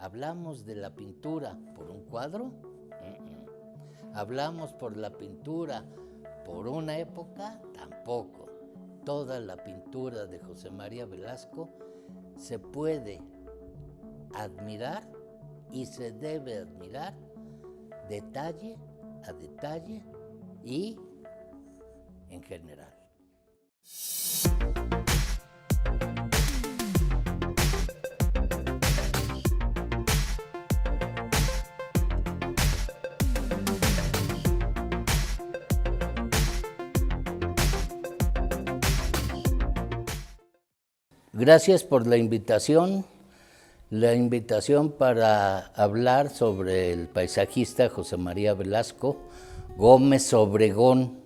¿Hablamos de la pintura por un cuadro? ¿Hablamos por la pintura por una época? Tampoco. Toda la pintura de José María Velasco se puede admirar y se debe admirar detalle a detalle y en general. Gracias por la invitación para hablar sobre el paisajista José María Velasco Gómez Obregón,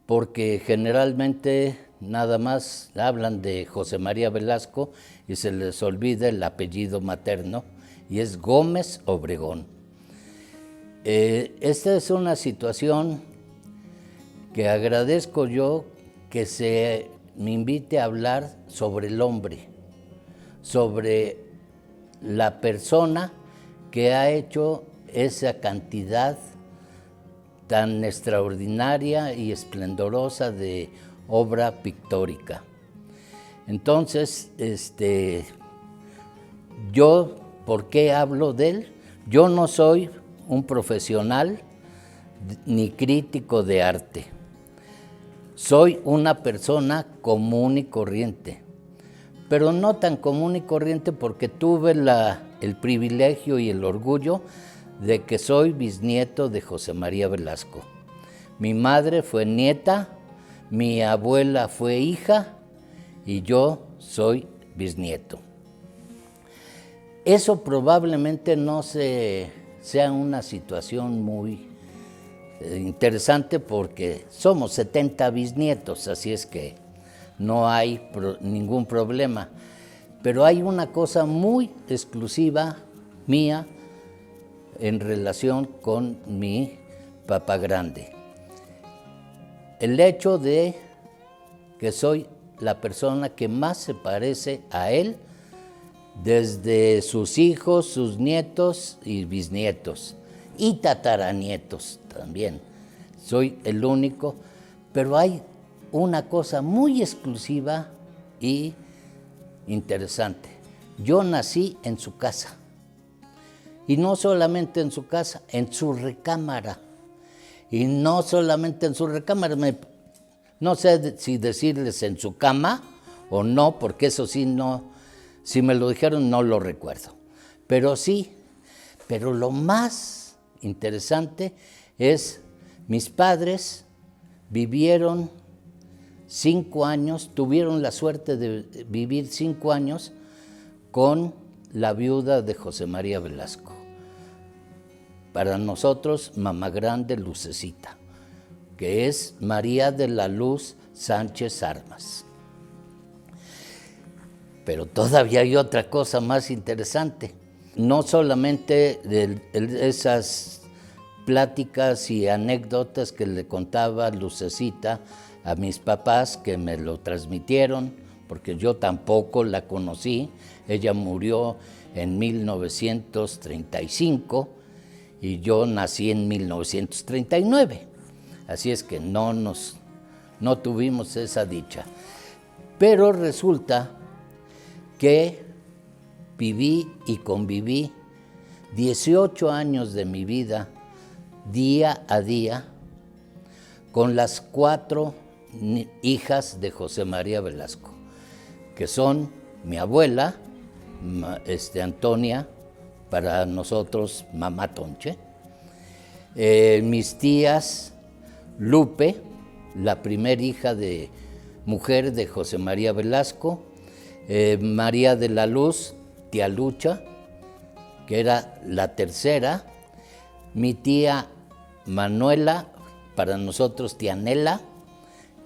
porque generalmente nada más hablan de José María Velasco y se les olvida el apellido materno, y es Gómez Obregón. Esta es una situación que agradezco yo que se me invite a hablar sobre el hombre, sobre la persona que ha hecho esa cantidad tan extraordinaria y esplendorosa de obra pictórica. Entonces, yo, ¿por qué hablo de él? Yo no soy un profesional ni crítico de arte. Soy una persona común y corriente, pero no tan común y corriente porque tuve el privilegio y el orgullo de que soy bisnieto de José María Velasco. Mi madre fue nieta, mi abuela fue hija y yo soy bisnieto. Eso probablemente no sea una situación muy interesante porque somos 70 bisnietos, así es que no hay ningún problema. Pero hay una cosa muy exclusiva mía en relación con mi papá grande. El hecho de que soy la persona que más se parece a él desde sus hijos, sus nietos y bisnietos y tataranietos también. Soy el único, pero hay una cosa muy exclusiva y interesante. Yo nací en su casa. Y no solamente en su casa, en su recámara. Y no solamente en su recámara, no sé si decirles en su cama o no, porque eso sí no, si me lo dijeron no lo recuerdo. Pero sí, pero lo más interesante es, mis padres vivieron 5 años, tuvieron la suerte de vivir 5 años con la viuda de José María Velasco. Para nosotros, mamá grande Lucecita, que es María de la Luz Sánchez Armas. Pero todavía hay otra cosa más interesante. No solamente esas pláticas y anécdotas que le contaba Lucecita a mis papás, que me lo transmitieron, porque yo tampoco la conocí. Ella murió en 1935 y yo nací en 1939. Así es que no tuvimos esa dicha. Pero resulta que viví y conviví 18 años de mi vida, día a día, con las 4 hijas de José María Velasco, que son mi abuela, Antonia, para nosotros mamá Tonche, mis tías Lupe, la primera hija de mujer de José María Velasco, María de la Luz, tía Lucha, que era la tercera, mi tía Manuela, para nosotros tía Nela,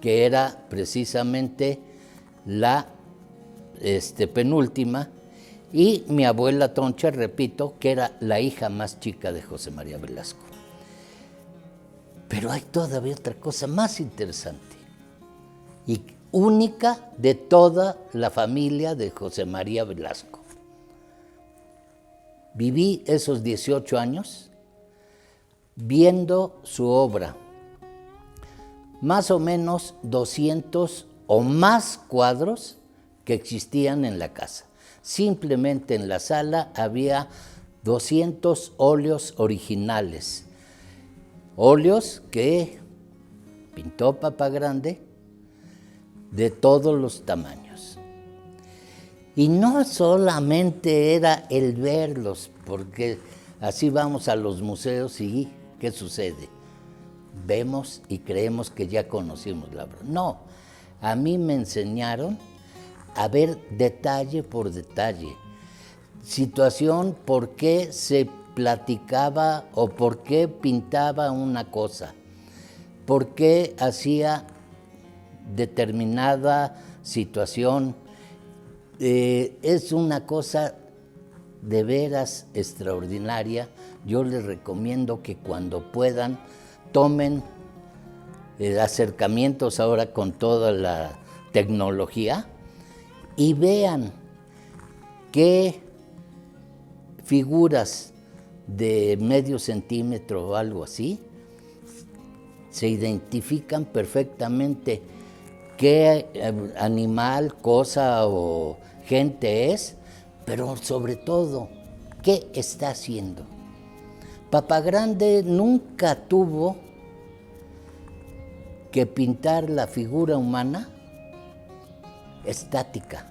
que era precisamente la penúltima, y mi abuela Toncha, repito, que era la hija más chica de José María Velasco. Pero hay todavía otra cosa más interesante y única de toda la familia de José María Velasco. Viví esos 18 años viendo su obra, más o menos 200 o más cuadros que existían en la casa. Simplemente en la sala había 200 óleos originales, óleos que pintó Papagrande de todos los tamaños. Y no solamente era el verlos, porque así vamos a los museos y ¿qué sucede? Vemos y creemos que ya conocimos la obra. No, a mí me enseñaron a ver detalle por detalle, situación, por qué se platicaba o por qué pintaba una cosa, por qué hacía determinada situación. Es una cosa de veras extraordinaria. Yo les recomiendo que cuando puedan tomen acercamientos ahora con toda la tecnología y vean qué figuras de medio centímetro o algo así se identifican perfectamente qué animal, cosa o gente es, pero sobre todo, ¿qué está haciendo? Papagrande nunca tuvo que pintar la figura humana estática.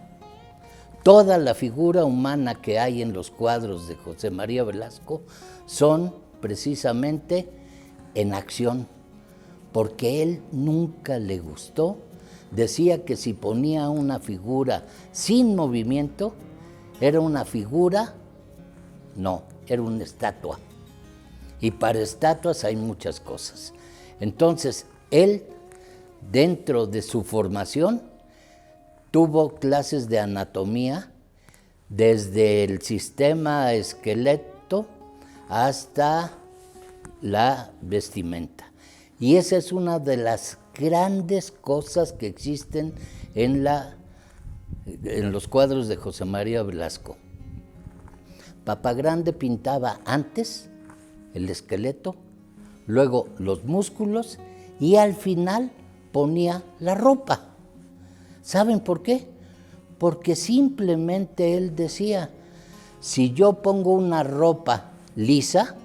Toda la figura humana que hay en los cuadros de José María Velasco son precisamente en acción, porque él nunca le gustó. Decía que si ponía una figura sin movimiento, era una figura, no, era una estatua. Y para estatuas hay muchas cosas. Entonces, él, dentro de su formación, tuvo clases de anatomía, desde el sistema esqueleto hasta la vestimenta. Y esa es una de las grandes cosas que existen en los cuadros de José María Velasco. Papagrande pintaba antes el esqueleto, luego los músculos y al final ponía la ropa. ¿Saben por qué? Porque simplemente él decía, si yo pongo una ropa lisa,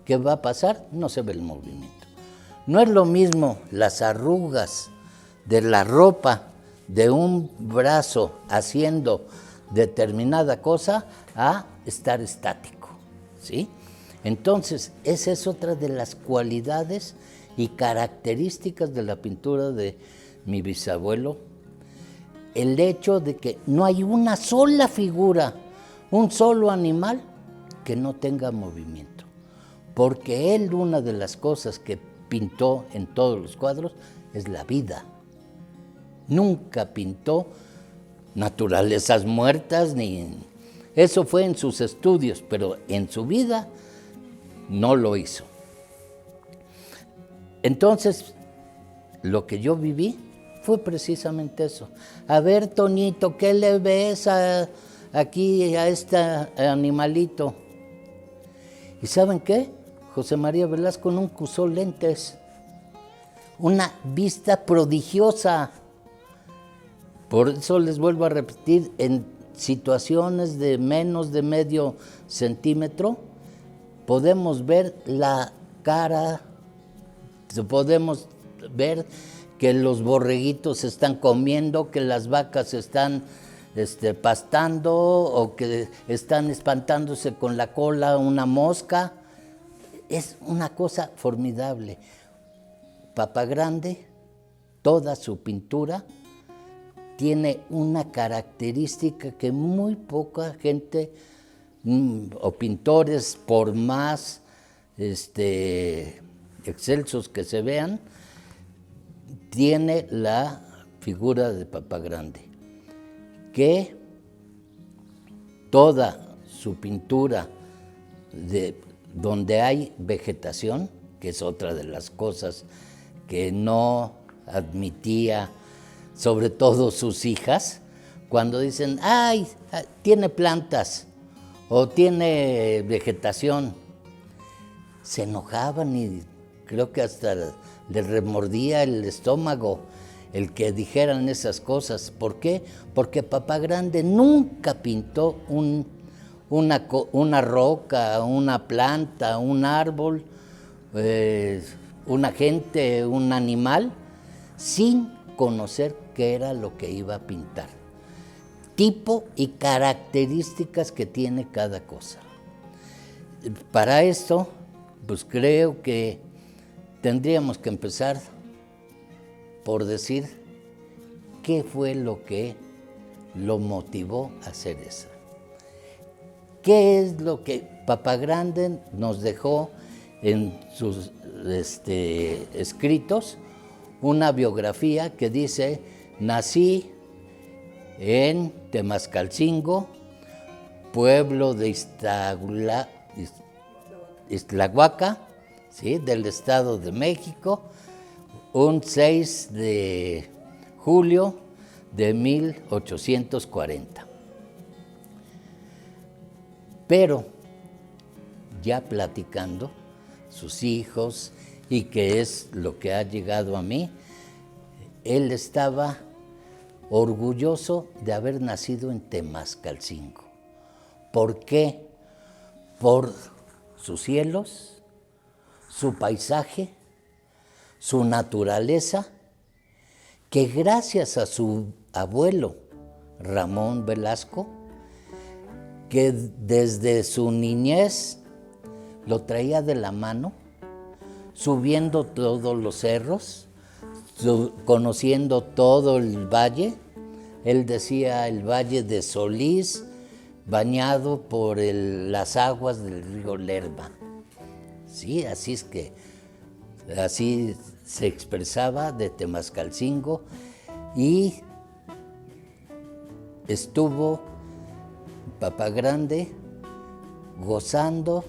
¿qué va a pasar? No se ve el movimiento. No es lo mismo las arrugas de la ropa de un brazo haciendo determinada cosa a estar estático, ¿sí? Entonces, esa es otra de las cualidades y características de la pintura de mi bisabuelo, el hecho de que no hay una sola figura, un solo animal que no tenga movimiento, porque él, una de las cosas que pintó en todos los cuadros es la vida. Nunca pintó naturalezas muertas, ni eso fue en sus estudios, pero en su vida no lo hizo. Entonces, lo que yo viví fue precisamente eso. A ver, Toñito, ¿qué le ves aquí a este animalito? ¿Y saben qué? José María Velasco nunca usó lentes. Una vista prodigiosa. Por eso les vuelvo a repetir, en situaciones de menos de medio centímetro, podemos ver la cara, podemos ver que los borreguitos se están comiendo, que las vacas están pastando o que están espantándose con la cola una mosca. Es una cosa formidable. Papagrande, toda su pintura tiene una característica que muy poca gente o pintores, por más excelsos que se vean, tiene la figura de Papagrande, que toda su pintura donde hay vegetación, que es otra de las cosas que no admitía, sobre todo sus hijas, cuando dicen, ¡ay, tiene plantas! o tiene vegetación. Se enojaban y creo que hasta le remordía el estómago el que dijeran esas cosas. ¿Por qué? Porque Papá Grande nunca pintó una roca, una planta, un árbol, una gente, un animal, sin conocer qué era lo que iba a pintar. Tipo y características que tiene cada cosa. Para esto, pues creo que tendríamos que empezar por decir qué fue lo que lo motivó a hacer eso. ¿Qué es lo que Papá Grande nos dejó en sus escritos? Una biografía que dice: nací en Temascalcingo, pueblo de Iztlahuaca, ¿sí?, del Estado de México, un 6 de julio de 1840. Pero ya platicando sus hijos, y que es lo que ha llegado a mí, él estaba orgulloso de haber nacido en Temascalcingo. ¿Por qué? Por sus cielos, su paisaje, su naturaleza, que gracias a su abuelo Ramón Velasco, que desde su niñez lo traía de la mano, subiendo todos los cerros, conociendo todo el valle. Él decía el Valle de Solís, bañado por las aguas del río Lerma. Sí, así se expresaba de Temascalcingo, y estuvo Papá Grande gozando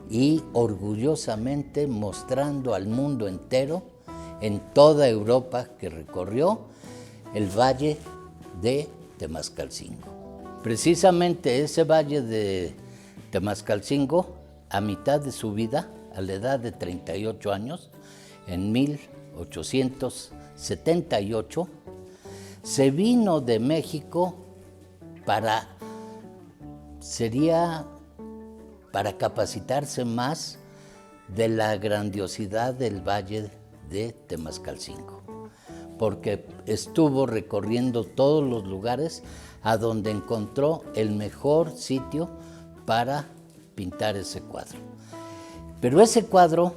y orgullosamente mostrando al mundo entero, en toda Europa que recorrió, el valle de Temascalcingo. Precisamente ese valle de Temascalcingo, a mitad de su vida, a la edad de 38 años, en 1878, se vino de México para capacitarse más de la grandiosidad del valle de Temascalcingo, porque estuvo recorriendo todos los lugares a donde encontró el mejor sitio para pintar ese cuadro. Pero ese cuadro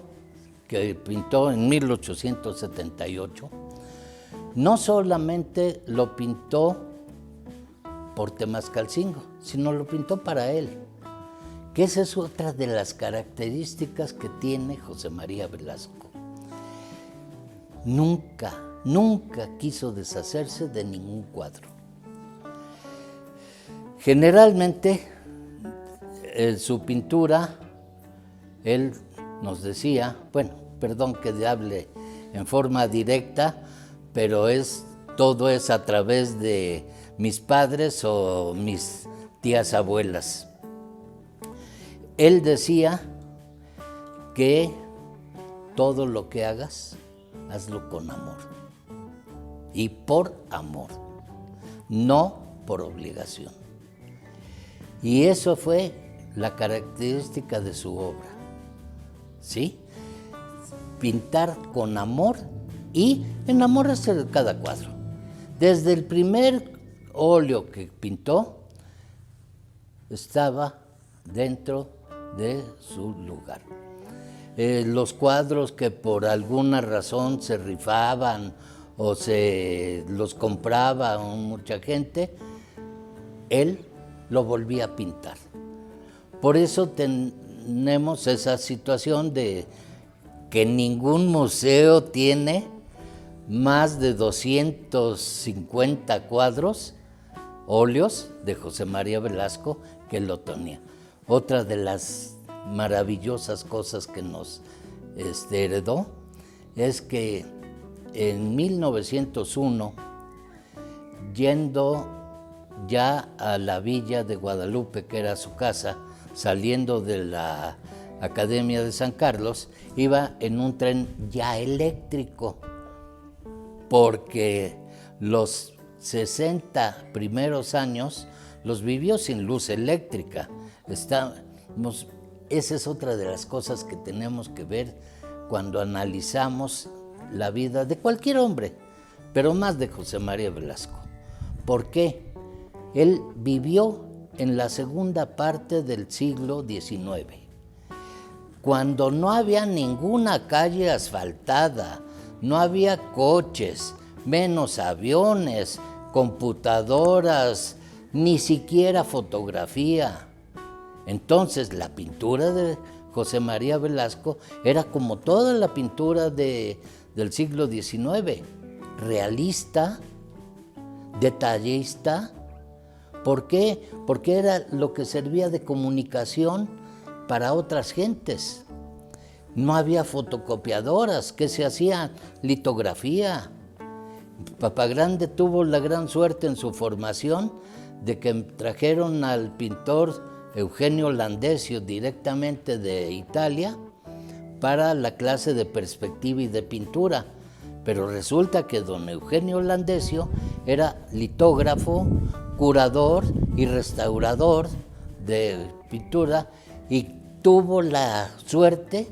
que pintó en 1878, no solamente lo pintó por Temascalcingo, sino lo pintó para él, que esa es otra de las características que tiene José María Velasco. Nunca quiso deshacerse de ningún cuadro. Generalmente, en su pintura, él nos decía, bueno, perdón que hable en forma directa, pero todo es a través de mis padres o mis tías abuelas. Él decía que todo lo que hagas, hazlo con amor y por amor, no por obligación. Y eso fue la característica de su obra, ¿sí? Pintar con amor y enamorarse de cada cuadro. Desde el primer óleo que pintó, estaba dentro de su lugar. Los cuadros que por alguna razón se rifaban o se los compraba mucha gente, él lo volvía a pintar. Por eso tenemos esa situación de que ningún museo tiene más de 250 cuadros, óleos de José María Velasco, que lo tenía. Otra de las maravillosas cosas que nos heredó es que en 1901, yendo ya a la villa de Guadalupe, que era su casa, saliendo de la Academia de San Carlos, iba en un tren ya eléctrico, porque los 60 primeros años los vivió sin luz eléctrica. Esa es otra de las cosas que tenemos que ver cuando analizamos la vida de cualquier hombre, pero más de José María Velasco. ¿Por qué? Él vivió en la segunda parte del siglo XIX, cuando no había ninguna calle asfaltada, no había coches, menos aviones, computadoras, ni siquiera fotografía. Entonces la pintura de José María Velasco era como toda la pintura del siglo XIX, realista, detallista. ¿Por qué? Porque era lo que servía de comunicación para otras gentes. No había fotocopiadoras, que se hacía litografía. Papagrande tuvo la gran suerte en su formación de que trajeron al pintor Eugenio Landesio directamente de Italia para la clase de perspectiva y de pintura. Pero resulta que don Eugenio Landesio era litógrafo, curador y restaurador de pintura, y tuvo la suerte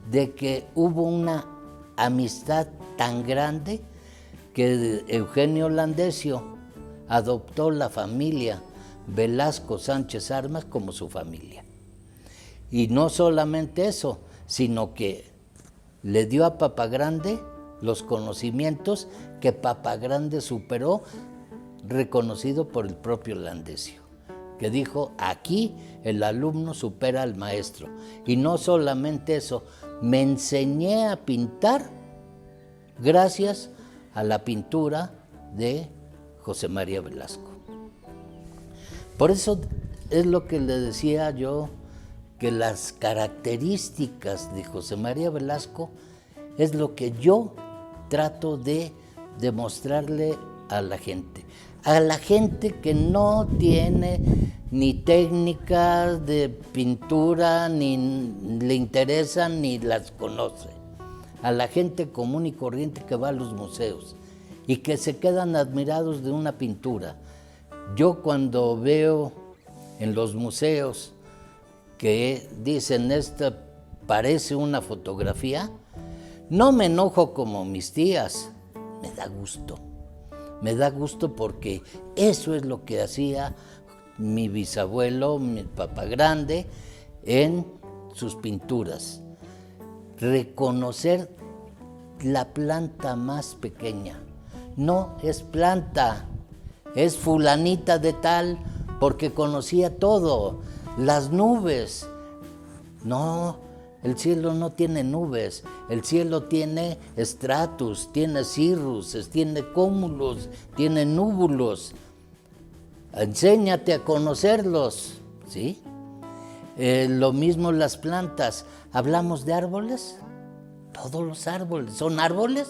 de que hubo una amistad tan grande que Eugenio Landesio adoptó la familia Velasco Sánchez Armas como su familia. Y no solamente eso, sino que le dio a Papagrande los conocimientos que Papagrande superó, reconocido por el propio Landesio, que dijo: aquí el alumno supera al maestro. Y no solamente eso, me enseñé a pintar gracias a la pintura de José María Velasco. Por eso es lo que le decía yo, que las características de José María Velasco es lo que yo trato de demostrarle a la gente que no tiene ni técnicas de pintura, ni le interesan, ni las conoce. A la gente común y corriente que va a los museos y que se quedan admirados de una pintura. Yo cuando veo en los museos que dicen esta parece una fotografía, no me enojo como mis tías, me da gusto. Me da gusto porque eso es lo que hacía mi bisabuelo, mi Papagrande, en sus pinturas. Reconocer la planta más pequeña. No es planta, es fulanita de tal, porque conocía todo. Las nubes. No, el cielo no tiene nubes, el cielo tiene estratus, tiene cirrus, tiene cúmulos, tiene núbulos. Enséñate a conocerlos, ¿sí? Lo mismo las plantas. ¿Hablamos de árboles? Todos los árboles. ¿Son árboles?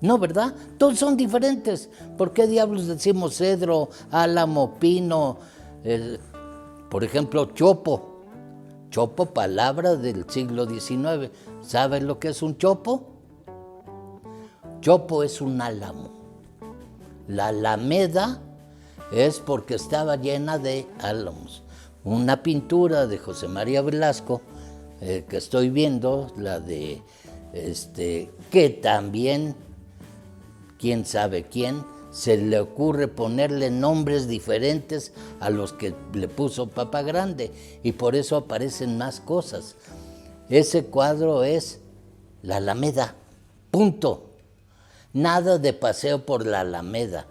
No, ¿verdad? Todos son diferentes. ¿Por qué diablos decimos cedro, álamo, pino? Por ejemplo, chopo. Chopo, palabra del siglo XIX. ¿Sabes lo que es un chopo? Chopo es un álamo. La alameda es porque estaba llena de álamos. Una pintura de José María Velasco, que estoy viendo, la de, que también, quién sabe quién, se le ocurre ponerle nombres diferentes a los que le puso Papagrande, y por eso aparecen más cosas. Ese cuadro es la Alameda, punto. Nada de paseo por la Alameda.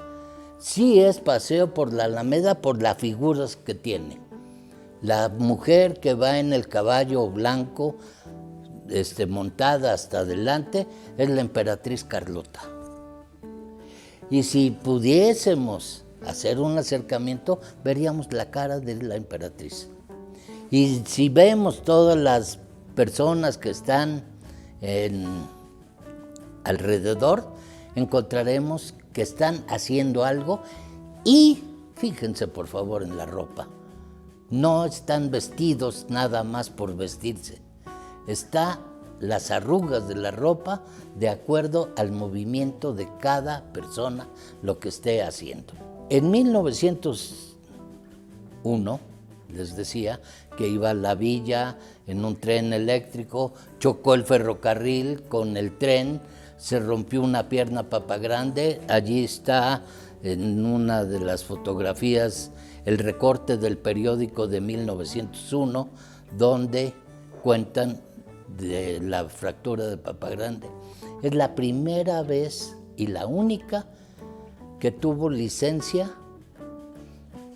Sí es paseo por la Alameda por las figuras que tiene. La mujer que va en el caballo blanco, montada hasta adelante, es la emperatriz Carlota. Y si pudiésemos hacer un acercamiento, veríamos la cara de la emperatriz. Y si vemos todas las personas que están alrededor, encontraremos que están haciendo algo Y fíjense por favor en la ropa. No están vestidos nada más por vestirse. Está las arrugas de la ropa de acuerdo al movimiento de cada persona, lo que esté haciendo. En 1901, les decía que iba a la villa en un tren eléctrico, chocó el ferrocarril con el tren, se rompió una pierna Papagrande. Allí está en una de las fotografías el recorte del periódico de 1901, donde cuentan de la fractura de Papagrande. Es la primera vez y la única que tuvo licencia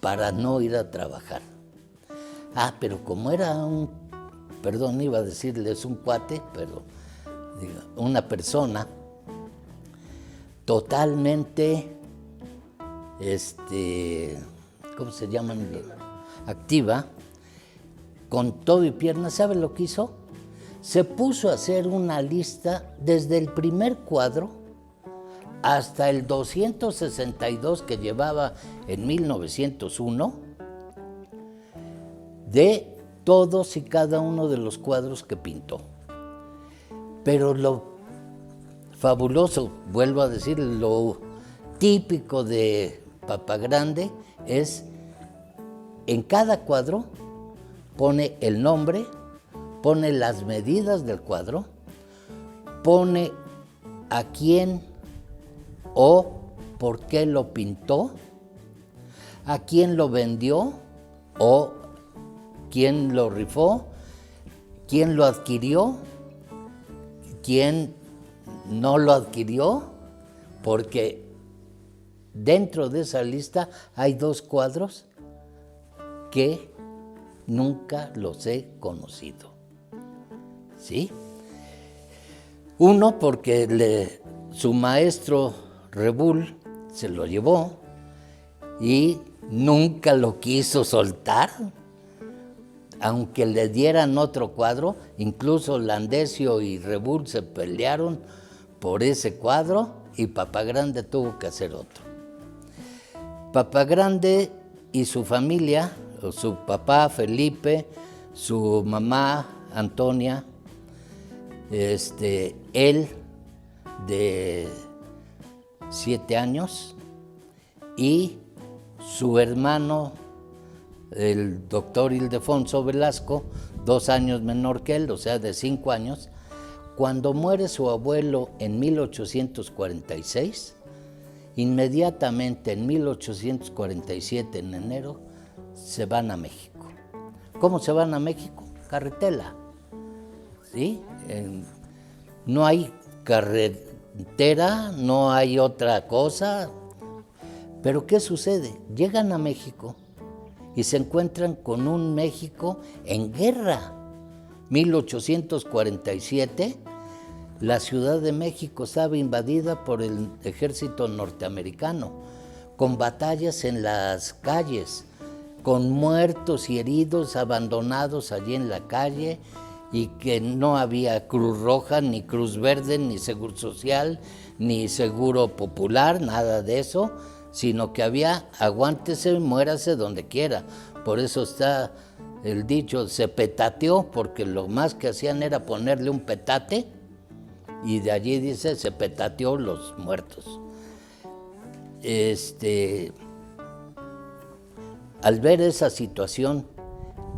para no ir a trabajar. Pero como era iba a decirles un cuate, pero una persona totalmente, ¿cómo se llaman? Activa, con todo y piernas. ¿Sabe lo que hizo? Se puso a hacer una lista desde el primer cuadro hasta el 262 que llevaba en 1901, de todos y cada uno de los cuadros que pintó. Pero lo fabuloso, vuelvo a decir, lo típico de Papagrande es, en cada cuadro pone el nombre, pone las medidas del cuadro, pone a quién o por qué lo pintó, a quién lo vendió o quién lo rifó, quién lo adquirió, quién no lo adquirió, porque dentro de esa lista hay 2 cuadros que nunca los he conocido. ¿Sí? Uno porque su maestro Rebull se lo llevó y nunca lo quiso soltar, aunque le dieran otro cuadro. Incluso Landesio y Rebull se pelearon por ese cuadro y Papagrande tuvo que hacer otro. Papagrande y su familia, su papá Felipe, su mamá Antonia, él de 7 años y su hermano, el doctor Ildefonso Velasco, 2 años menor que él, o sea, de 5 años. Cuando muere su abuelo en 1846, inmediatamente en 1847, en enero, se van a México. ¿Cómo se van a México? Carretela. ¿Sí? No hay carretera, no hay otra cosa. Pero ¿qué sucede? Llegan a México y se encuentran con un México en guerra. 1847, la Ciudad de México estaba invadida por el ejército norteamericano, con batallas en las calles, con muertos y heridos abandonados allí en la calle, y que no había Cruz Roja, ni Cruz Verde, ni Seguro Social, ni Seguro Popular, nada de eso, sino que había aguántese, muérase donde quiera. Por eso está el dicho, se petateó, porque lo más que hacían era ponerle un petate, y de allí dice, se petateó los muertos. Al ver esa situación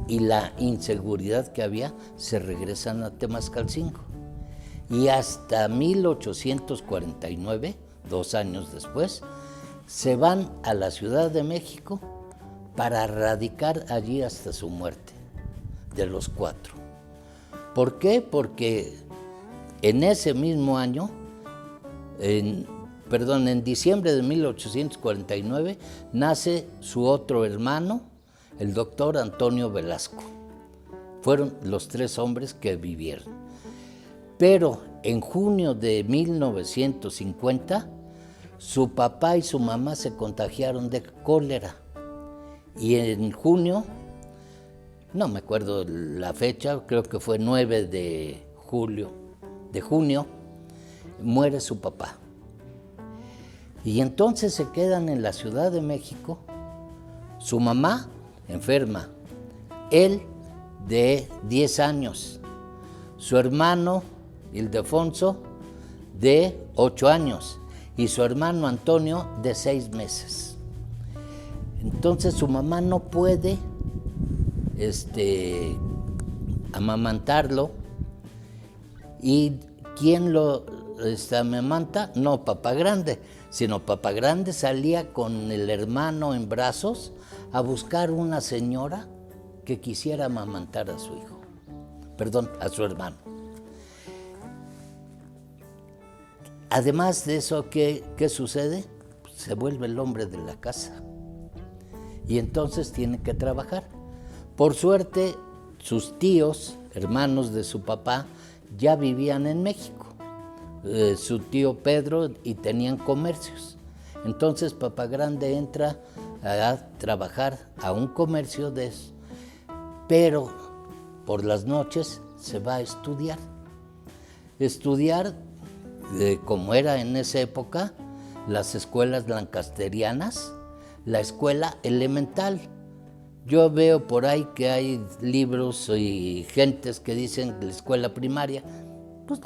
y la inseguridad que había, se regresan a Temascalcingo. Y hasta 1849, 2 años después, se van a la Ciudad de México para radicar allí hasta su muerte, de los 4. ¿Por qué? Porque en ese mismo año, en diciembre de 1849, nace su otro hermano, el doctor Antonio Velasco. Fueron los 3 hombres que vivieron. Pero en junio de 1950, su papá y su mamá se contagiaron de cólera. Y en junio, no me acuerdo la fecha, creo que fue 9 de junio, muere su papá. Y entonces se quedan en la Ciudad de México, su mamá enferma, él de 10 años, su hermano Ildefonso de 8 años y su hermano Antonio de 6 meses. Entonces su mamá no puede amamantarlo. ¿Y quién lo amamanta? No Papá Grande, sino Papá Grande salía con el hermano en brazos a buscar una señora que quisiera amamantar a su hijo, perdón, a su hermano. Además de eso, ¿qué sucede? Se vuelve el hombre de la casa y entonces tiene que trabajar. Por suerte, sus tíos, hermanos de su papá, ya vivían en México, su tío Pedro, y tenían comercios. Entonces Papá Grande entra a trabajar a un comercio de eso, pero por las noches se va a estudiar. Como era en esa época, las escuelas lancasterianas, la escuela elemental. Yo veo por ahí que hay libros y gentes que dicen la escuela primaria. Pues,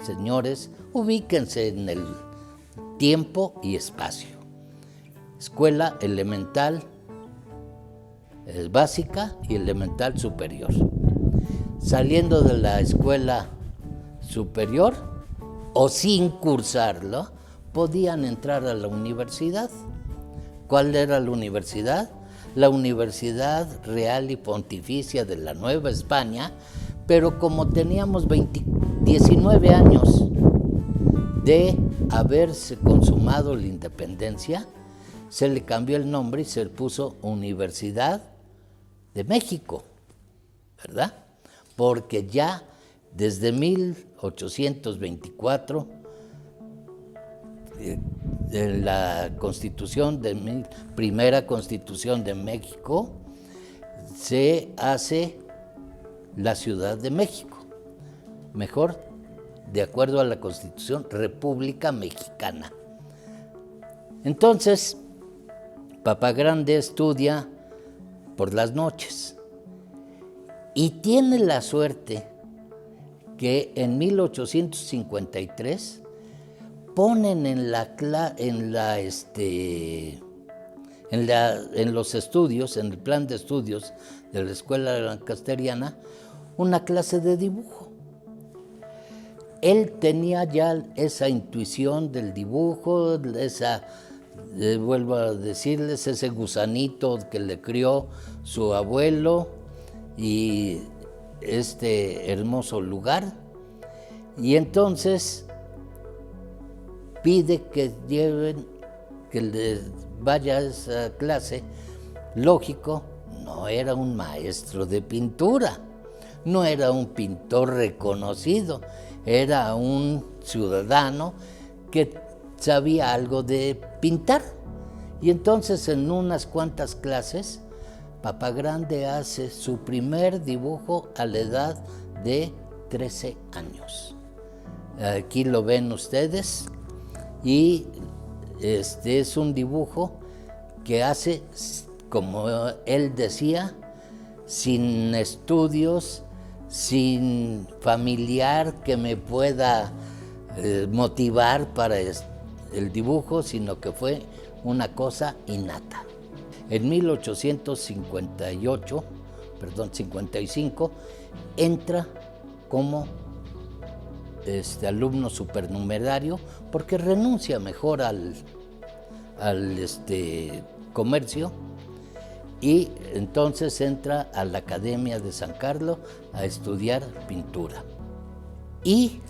señores, ubíquense en el tiempo y espacio. Escuela elemental básica y elemental superior. Saliendo de la escuela superior o sin cursarlo, podían entrar a la universidad. ¿Cuál era la universidad? La Universidad Real y Pontificia de la Nueva España, pero como teníamos 19 años de haberse consumado la independencia, se le cambió el nombre y se le puso Universidad de México, ¿verdad? Porque ya desde 1824, en la Constitución primera Constitución de México, se hace la Ciudad de México, mejor, de acuerdo a la Constitución, República Mexicana. Entonces, Papá Grande estudia por las noches y tiene la suerte que en 1853 ponen en los estudios, en el plan de estudios de la escuela lancasteriana, una clase de dibujo. Él tenía ya esa intuición del dibujo, vuelvo a decirles, ese gusanito que le crió su abuelo y este hermoso lugar. Y entonces pide que les vaya a esa clase. Lógico, no era un maestro de pintura, no era un pintor reconocido, era un ciudadano que sabía algo de pintar. Y entonces en unas cuantas clases, Papá Grande hace su primer dibujo a la edad de 13 años. Aquí lo ven ustedes. Y es un dibujo que hace, como él decía, sin estudios, sin familiar que me pueda motivar para el dibujo, sino que fue una cosa innata. En 55, entra como alumno supernumerario porque renuncia mejor al comercio y entonces entra a la Academia de San Carlos a estudiar pintura y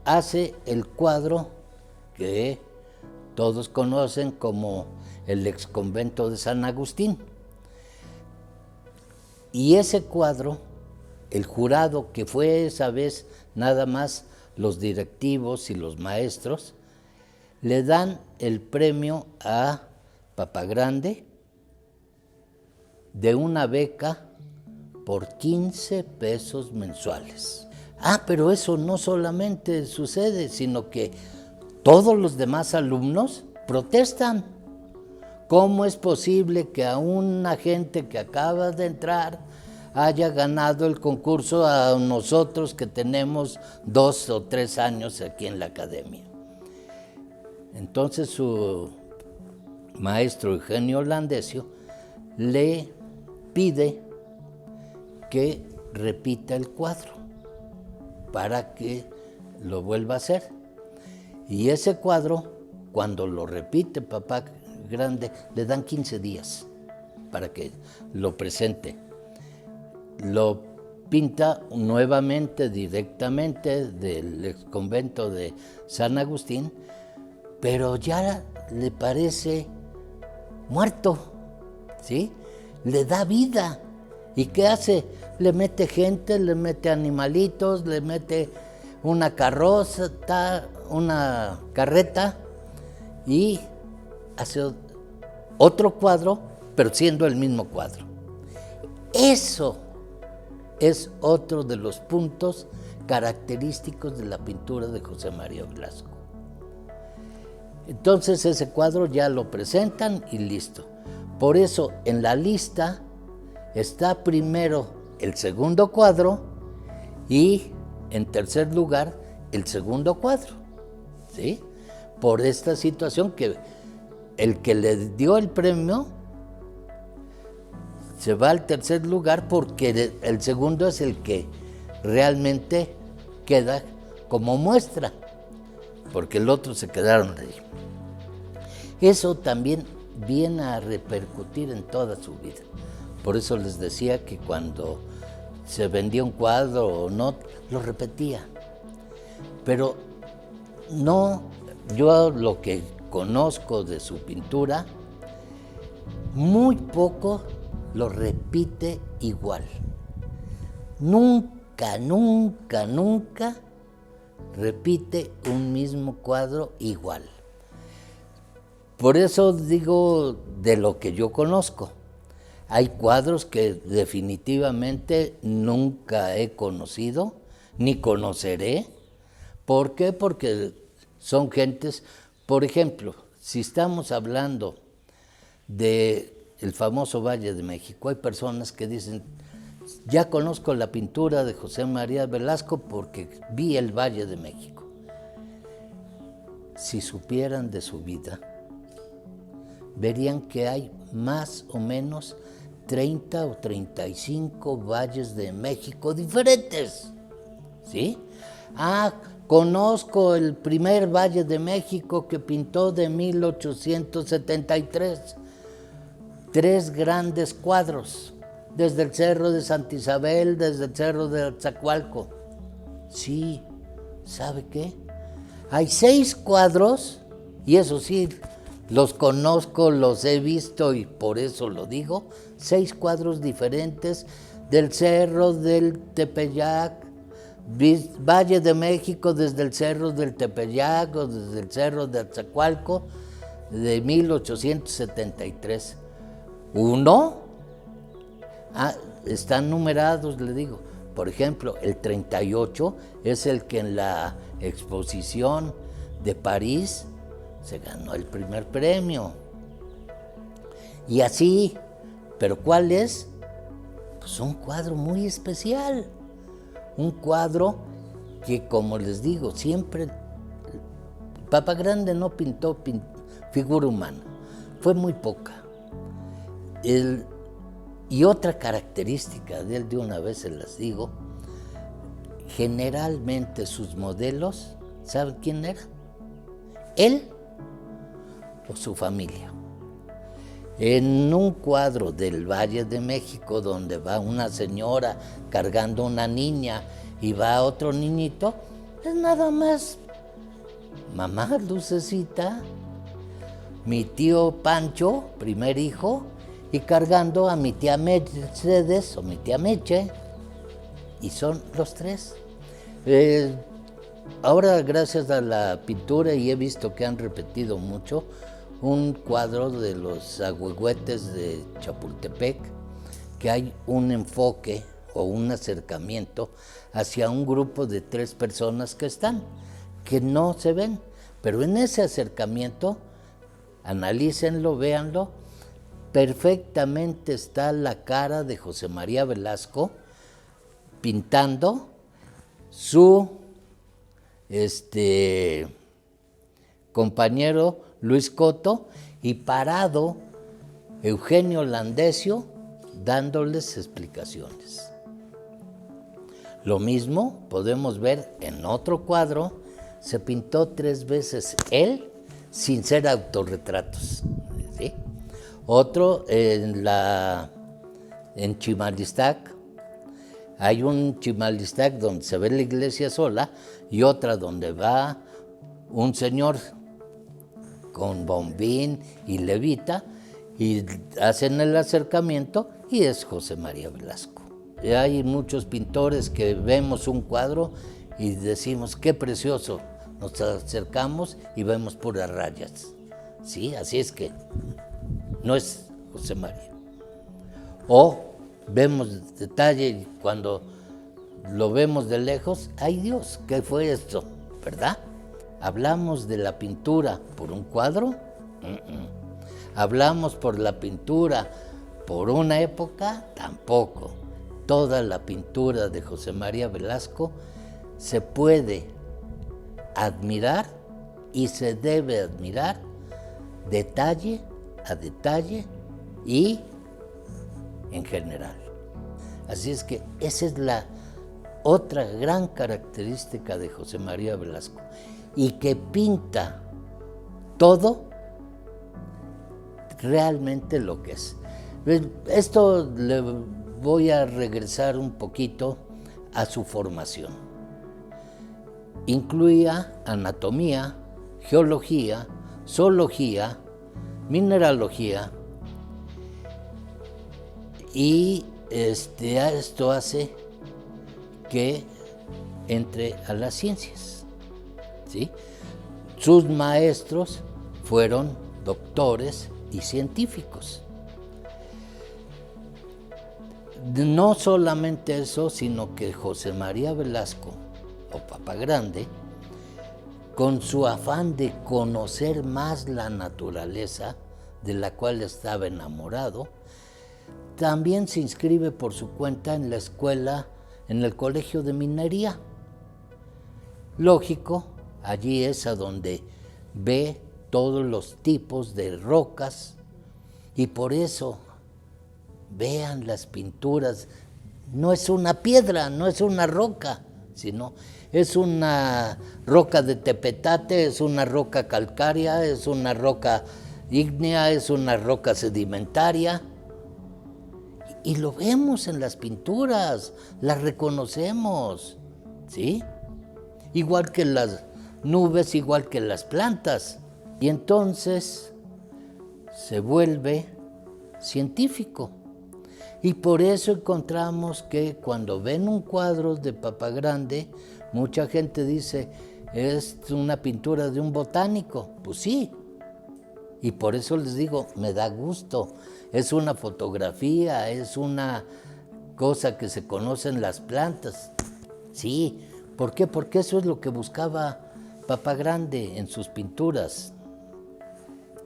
hace el cuadro que todos conocen como el exconvento de San Agustín. Y ese cuadro, el jurado, que fue esa vez nada más los directivos y los maestros, le dan el premio a Papá Grande de una beca por 15 pesos mensuales. Pero eso no solamente sucede, sino que todos los demás alumnos protestan. ¿Cómo es posible que a una gente que acaba de entrar haya ganado el concurso a nosotros que tenemos 2 o 3 años aquí en la academia? Entonces su maestro Eugenio Landesio le pide que repita el cuadro para que lo vuelva a hacer. Y ese cuadro, cuando lo repite Papá Grande, le dan 15 días para que lo presente. Lo pinta nuevamente directamente del exconvento de San Agustín, pero ya le parece muerto, ¿sí? Le da vida. ¿Y qué hace? Le mete gente, le mete animalitos, le mete una carroza, una carreta y hace otro cuadro, pero siendo el mismo cuadro. Eso es otro de los puntos característicos de la pintura de José María Velasco. Entonces ese cuadro ya lo presentan y listo. Por eso en la lista está primero el segundo cuadro y en tercer lugar el segundo cuadro, ¿sí? Por esta situación que el que le dio el premio se va al tercer lugar porque el segundo es el que realmente queda como muestra, porque el otro se quedaron ahí. Eso también viene a repercutir en toda su vida. Por eso les decía que cuando se vendía un cuadro o no, lo repetía. Pero no, yo lo que conozco de su pintura, muy poco lo repite igual. Nunca, nunca, nunca repite un mismo cuadro igual. Por eso digo de lo que yo conozco. Hay cuadros que definitivamente nunca he conocido, ni conoceré. ¿Por qué? Porque son gentes, por ejemplo, si estamos hablando del famoso Valle de México, hay personas que dicen, ya conozco la pintura de José María Velasco porque vi el Valle de México. Si supieran de su vida, verían que hay más o menos 30 o 35 valles de México diferentes, ¿sí? Conozco el primer Valle de México que pintó de 1873. 3 grandes cuadros, desde el Cerro de Santa Isabel, desde el Cerro de Atzacoalco. Sí, ¿sabe qué? Hay 6 cuadros, y eso sí, los conozco, los he visto y por eso lo digo, 6 cuadros diferentes del Cerro del Tepeyac, Valle de México desde el Cerro del Tepeyac o desde el Cerro de Atzacoalco de 1873. Uno, están numerados, le digo. Por ejemplo, el 38 es el que en la exposición de París se ganó el primer premio. Y así, ¿pero cuál es? Pues un cuadro muy especial. Un cuadro que, como les digo, siempre Papá Grande no pintó figura humana, fue muy poca. Y otra característica de él, de una vez se las digo, generalmente sus modelos, ¿saben quién era? Él o su familia. En un cuadro del Valle de México donde va una señora cargando una niña y va otro niñito, es nada más mamá Lucecita, mi tío Pancho, primer hijo, y cargando a mi tía Mercedes o mi tía Meche, y son los 3. Ahora, gracias a la pintura, y he visto que han repetido mucho, un cuadro de los ahuehuetes de Chapultepec, que hay un enfoque o un acercamiento hacia un grupo de 3 personas que no se ven, Pero en ese acercamiento, analícenlo, véanlo, perfectamente está la cara de José María Velasco pintando su compañero Luis Coto y parado Eugenio Landesio dándoles explicaciones. Lo mismo podemos ver en otro cuadro, se pintó 3 veces él sin ser autorretratos, ¿sí? Otro en Chimalistac, hay un Chimalistac donde se ve la iglesia sola y otra donde va un señor con bombín y levita y hacen el acercamiento y es José María Velasco. Y hay muchos pintores que vemos un cuadro y decimos, qué precioso, nos acercamos y vemos puras rayas. Sí, así es que no es José María. O vemos detalle y cuando lo vemos de lejos, ¡ay Dios! ¿Qué fue esto? ¿Verdad? ¿Hablamos de la pintura por un cuadro? ¿Hablamos por la pintura por una época? Tampoco. Toda la pintura de José María Velasco se puede admirar y se debe admirar detalle a detalle y en general. Así es que esa es la otra gran característica de José María Velasco, y que pinta todo realmente lo que es. Esto le voy a regresar un poquito a su formación. Incluía anatomía, geología, zoología, mineralogía, y esto hace que entre a las ciencias, ¿sí? Sus maestros fueron doctores y científicos. No solamente eso, sino que José María Velasco, o Papa Grande, con su afán de conocer más la naturaleza de la cual estaba enamorado, también se inscribe por su cuenta en la escuela, en el colegio de minería. Lógico, allí es a donde ve todos los tipos de rocas, y por eso vean las pinturas, no es una piedra, no es una roca, sino es una roca de tepetate, es una roca calcárea, es una roca ígnea, es una roca sedimentaria. Y lo vemos en las pinturas, las reconocemos, ¿sí? Igual que las nubes, igual que las plantas. Y entonces se vuelve científico. Y por eso encontramos que cuando ven un cuadro de Papa Grande, mucha gente dice, es una pintura de un botánico. Pues sí. Y por eso les digo, me da gusto. Es una fotografía, es una cosa que se conoce en las plantas. Sí, ¿por qué? Porque eso es lo que buscaba Papa Grande en sus pinturas.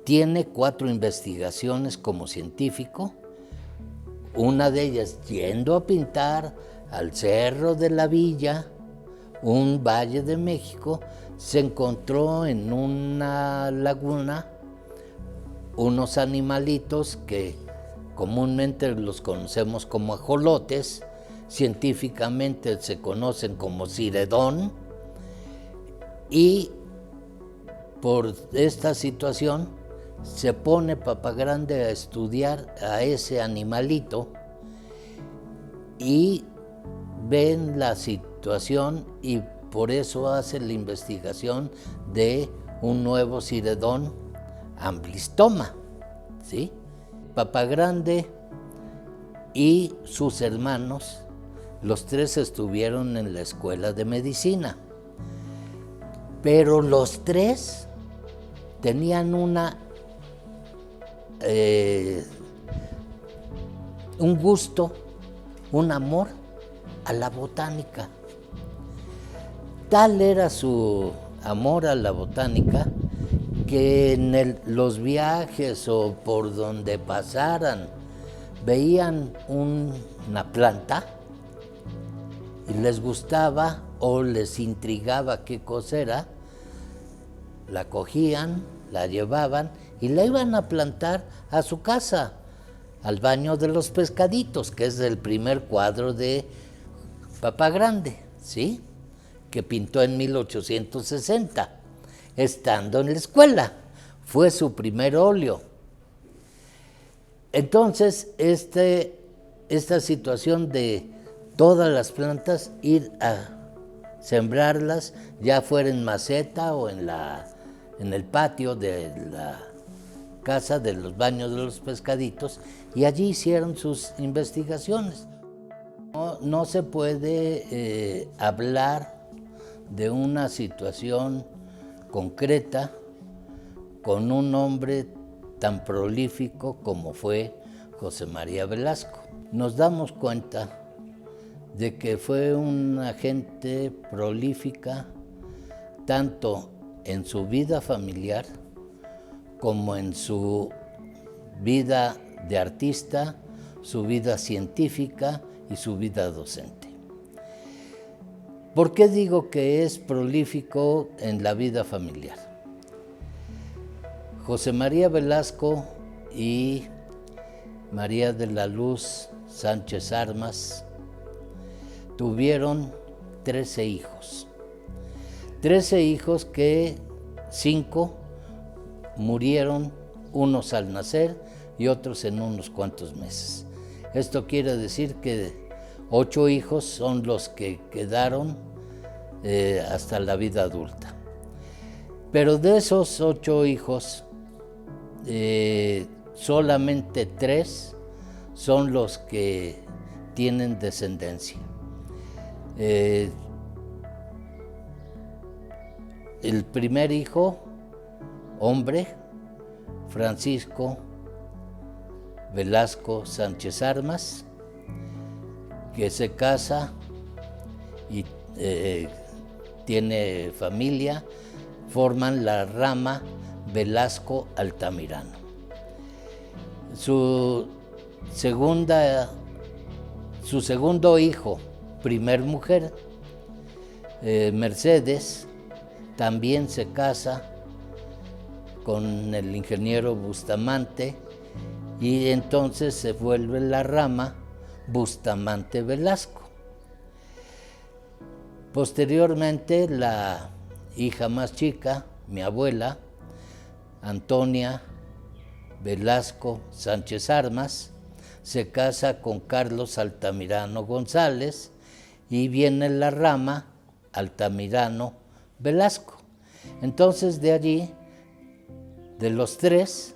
Tiene 4 investigaciones como científico, una de ellas yendo a pintar al Cerro de la Villa, un valle de México, se encontró en una laguna unos animalitos que comúnmente los conocemos como ajolotes, científicamente se conocen como ciredón, y por esta situación se pone Papa Grande a estudiar a ese animalito y ven la situación y por eso hace la investigación de un nuevo ciredón amblistoma, ¿sí? Papa Grande y sus hermanos, los 3 estuvieron en la escuela de medicina, pero los 3 tenían un gusto, un amor a la botánica. Tal era su amor a la botánica que en los viajes o por donde pasaran veían una planta y les gustaba o les intrigaba qué cosa era, la cogían, la llevaban y la iban a plantar a su casa, al baño de los pescaditos, que es el primer cuadro de Papá Grande, ¿sí?, que pintó en 1860, estando en la escuela. Fue su primer óleo. Entonces, esta situación de todas las plantas, ir a sembrarlas, ya fuera en maceta o en el patio de la casa de los baños de los pescaditos, y allí hicieron sus investigaciones. No se puede hablar de una situación concreta con un hombre tan prolífico como fue José María Velasco. Nos damos cuenta de que fue una gente prolífica tanto en su vida familiar como en su vida de artista, su vida científica y su vida docente. ¿Por qué digo que es prolífico en la vida familiar? José María Velasco y María de la Luz Sánchez Armas tuvieron 13 hijos. 13 hijos que 5 murieron, unos al nacer y otros en unos cuantos meses. Esto quiere decir que 8 hijos son los que quedaron hasta la vida adulta. Pero de esos 8 hijos, solamente 3 son los que tienen descendencia. El primer hijo, hombre, Francisco Velasco Sánchez Armas, que se casa y tiene familia, forman la rama Velasco Altamirano. Su segundo hijo, primer mujer, Mercedes, también se casa con el ingeniero Bustamante y entonces se vuelve la rama Bustamante Velasco. Posteriormente, la hija más chica, mi abuela, Antonia Velasco Sánchez Armas, se casa con Carlos Altamirano González y viene la rama Altamirano Velasco. Entonces, de allí, de los 3,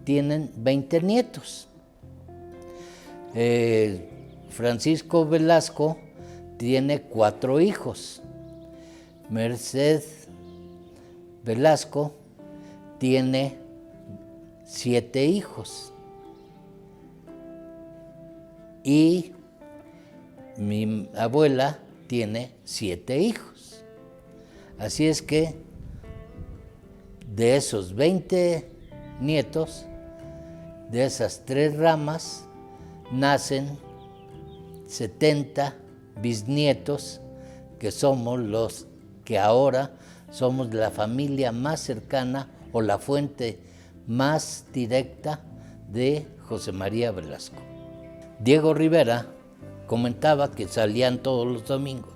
tienen 20 nietos. Francisco Velasco tiene 4 hijos. Merced Velasco tiene 7 hijos. Y mi abuela tiene 7 hijos. Así es que de esos 20 nietos, de esas 3 ramas, nacen 70 bisnietos, que somos los que ahora somos la familia más cercana o la fuente más directa de José María Velasco. Diego Rivera comentaba que salían todos los domingos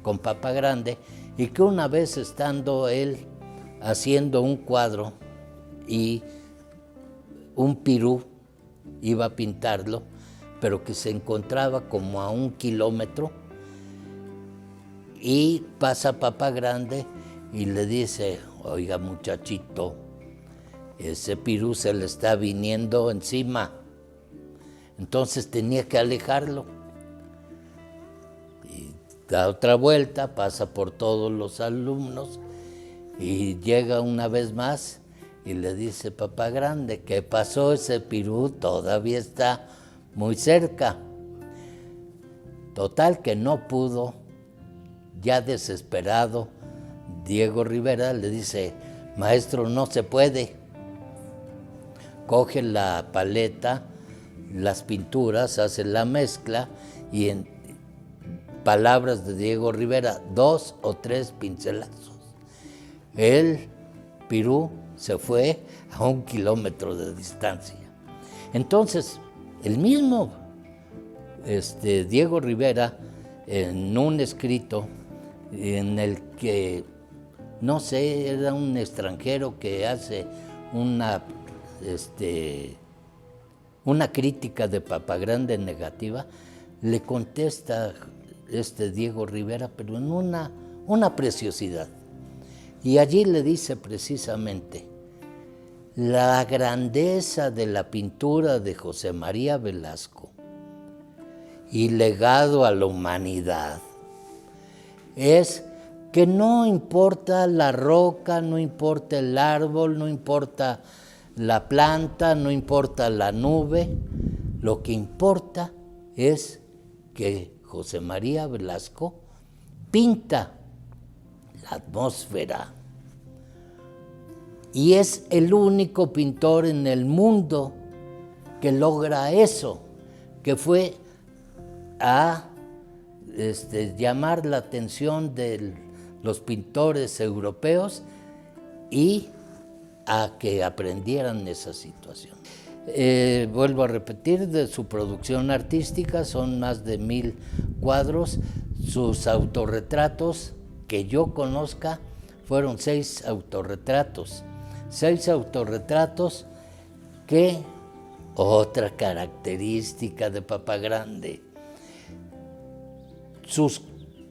con Papá Grande y que una vez estando él haciendo un cuadro y un pirú iba a pintarlo, pero que se encontraba como a 1 kilómetro, y pasa Papá Grande y le dice: oiga, muchachito, ese pirú se le está viniendo encima. Entonces tenía que alejarlo. Y da otra vuelta, pasa por todos los alumnos y llega una vez más y le dice: Papá Grande, ¿qué pasó? Ese pirú todavía está muy cerca. Total que no pudo, ya desesperado Diego Rivera le dice, maestro, no se puede. Coge la paleta, las pinturas, hace la mezcla y en palabras de Diego Rivera, 2 o 3 pincelazos. El pirú se fue a 1 kilómetro de distancia. Entonces, el mismo Diego Rivera, en un escrito en el que, no sé, era un extranjero que hace una crítica de Papagrande negativa, le contesta Diego Rivera, pero en una preciosidad. Y allí le dice precisamente, la grandeza de la pintura de José María Velasco y legado a la humanidad es que no importa la roca, no importa el árbol, no importa la planta, no importa la nube, lo que importa es que José María Velasco pinta la atmósfera y es el único pintor en el mundo que logra eso, que fue a llamar la atención de los pintores europeos y a que aprendieran esa situación. Vuelvo a repetir, de su producción artística son más de 1000 cuadros. Sus autorretratos, que yo conozca, fueron 6 autorretratos. 6 autorretratos que, otra característica de Papagrande, sus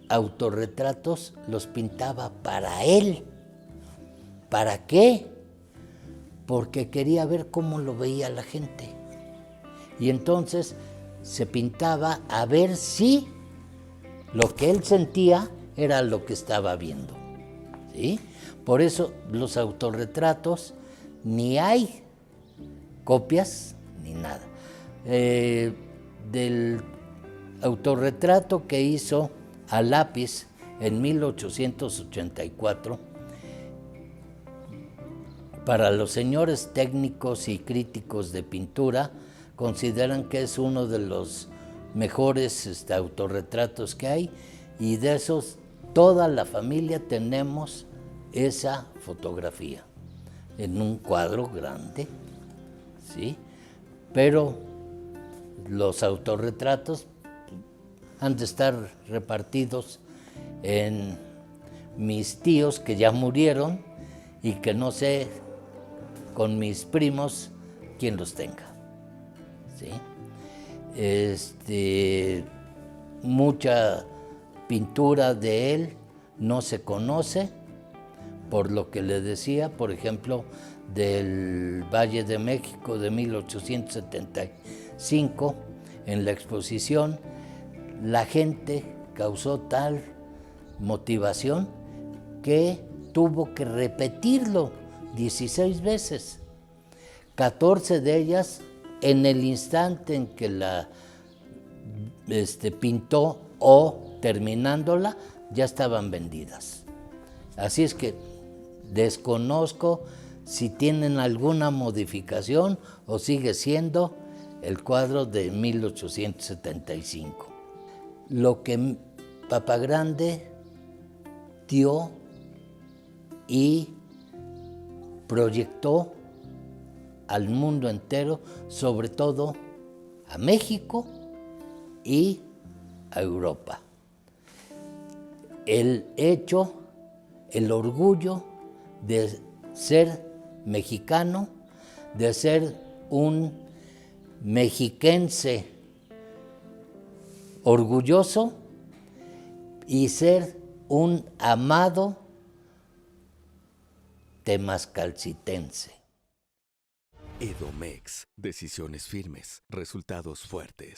autorretratos los pintaba para él. ¿Para qué? Porque quería ver cómo lo veía la gente. Y entonces se pintaba a ver si lo que él sentía era lo que estaba viendo, ¿sí? Por eso los autorretratos, ni hay copias ni nada. Del autorretrato que hizo a lápiz en 1884, para los señores técnicos y críticos de pintura, consideran que es uno de los mejores autorretratos que hay, y de esos toda la familia tenemos esa fotografía en un cuadro grande, ¿sí? Pero los autorretratos han de estar repartidos en mis tíos que ya murieron y que no sé con mis primos quién los tenga, ¿sí? Mucha pintura de él no se conoce, por lo que le decía, por ejemplo, del Valle de México de 1875, en la exposición, la gente causó tal motivación que tuvo que repetirlo 16 veces, 14 de ellas en el instante en que la pintó o terminándola ya estaban vendidas. Así es que desconozco si tienen alguna modificación o sigue siendo el cuadro de 1875. Lo que Papagrande dio y proyectó al mundo entero, sobre todo a México y a Europa. El hecho, el orgullo de ser mexicano, de ser un mexiquense orgulloso y ser un amado temascalcitense. Edomex, decisiones firmes, resultados fuertes.